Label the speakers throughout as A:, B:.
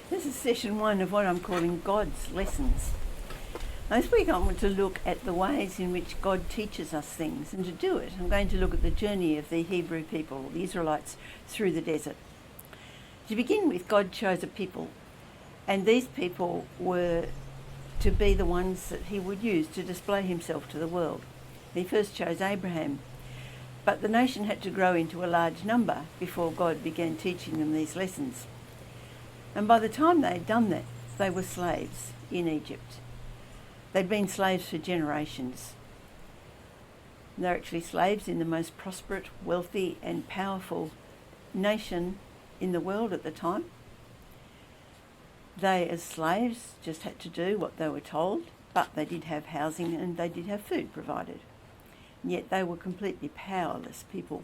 A: This is session 1 of what I'm calling God's Lessons. Now, this week I want to look at the ways in which God teaches us things, and to do it I'm going to look at the journey of the Hebrew people, the Israelites, through the desert. To begin with, God chose a people, and these people were to be the ones that he would use to display himself to the world. He first chose Abraham, but the nation had to grow into a large number before God began teaching them these lessons. And by the time they had done that, they were slaves in Egypt. They'd been slaves for generations. They're actually slaves in the most prosperous, wealthy and powerful nation in the world at the time. They, as slaves, just had to do what they were told, but they did have housing and they did have food provided. And yet they were completely powerless people.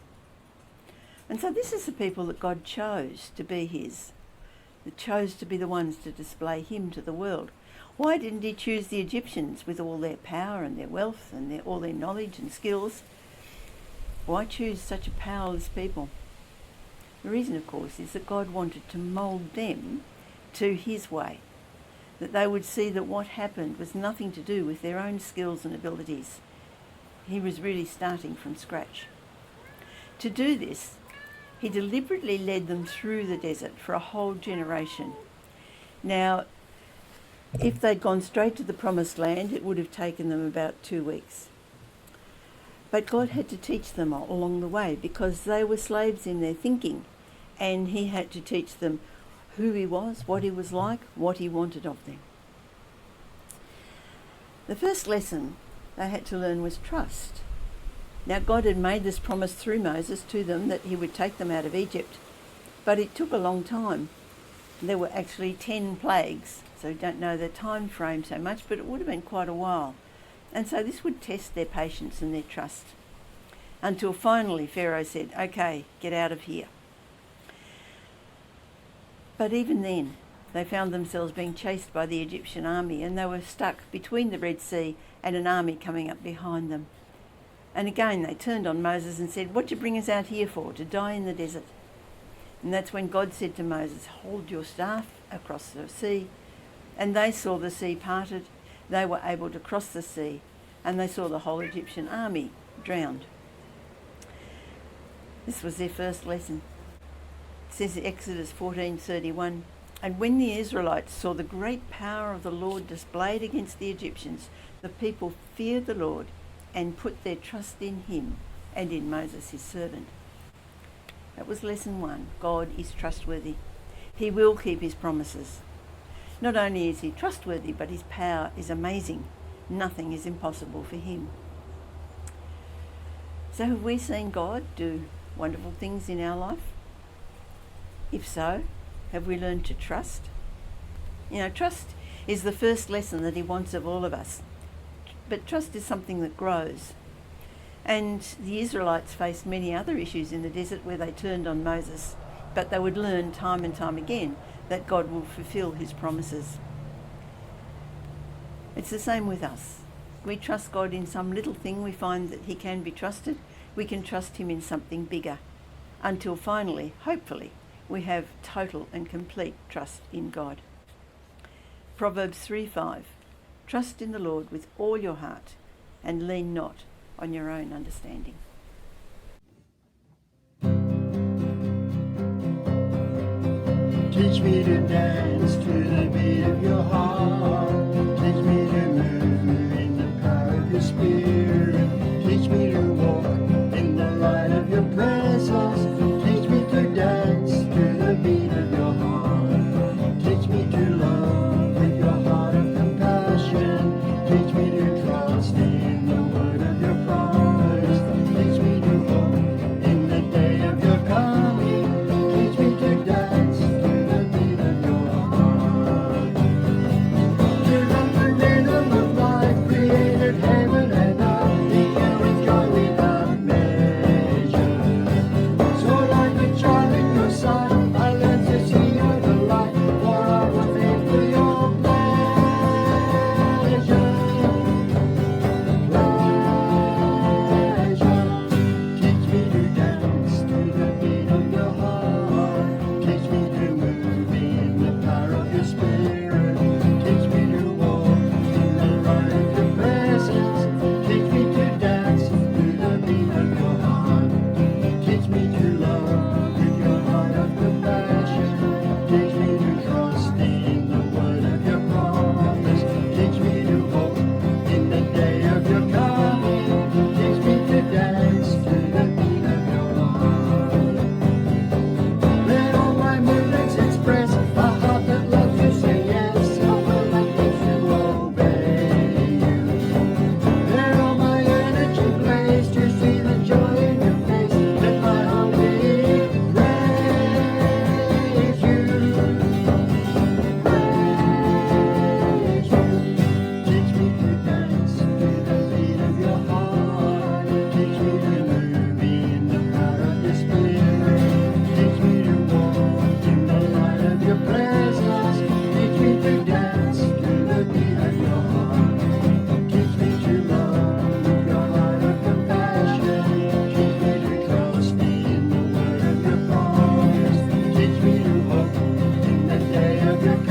A: And so this is the people that God chose to be his, that chose to be the ones to display him to the world. Why didn't he choose the Egyptians with all their power and their wealth and all their knowledge and skills? Why choose such a powerless people? The reason, of course, is that God wanted to mould them to his way, that they would see that what happened was nothing to do with their own skills and abilities. He was really starting from scratch. To do this, he deliberately led them through the desert for a whole generation. Now, if they'd gone straight to the promised land, it would have taken them about 2 weeks. But God had to teach them along the way because they were slaves in their thinking, and he had to teach them who he was, what he was like, what he wanted of them. The first lesson they had to learn was trust. Now, God had made this promise through Moses to them that he would take them out of Egypt, but it took a long time. There were actually 10 plagues, so we don't know the time frame so much, but it would have been quite a while. And so this would test their patience and their trust, until finally Pharaoh said, "Okay, get out of here." But even then, they found themselves being chased by the Egyptian army, and they were stuck between the Red Sea and an army coming up behind them. And again they turned on Moses and said, "What'd you bring us out here for, to die in the desert?" And that's when God said to Moses, "Hold your staff across the sea." And they saw the sea parted. They were able to cross the sea, and they saw the whole Egyptian army drowned. This was their first lesson. It says in Exodus 14:31, "And when the Israelites saw the great power of the Lord displayed against the Egyptians, the people feared the Lord and put their trust in him and in Moses his servant." That was lesson 1. God is trustworthy. He will keep his promises. Not only is he trustworthy, but his power is amazing. Nothing is impossible for him. So have we seen God do wonderful things in our life? If so, have we learned to trust? Trust is the first lesson that he wants of all of us. But trust is something that grows. And the Israelites faced many other issues in the desert where they turned on Moses, but they would learn time and time again that God will fulfill his promises. It's the same with us. We trust God in some little thing, we find that he can be trusted. We can trust him in something bigger, until finally, hopefully, we have total and complete trust in God. Proverbs 3:5, "Trust in the Lord with all your heart and lean not on your own understanding."
B: Teach me to dance to the beat of your heart. Teach me to move in the power of your spirit. Teach me to walk in the light of your presence. Teach me to dance to the beat of your heart. Teach me to love with your heart of compassion. Teach me to trust in the word of your promise. Teach me to hope in the day of your coming. Teach me to dance to the beat of your heart. of your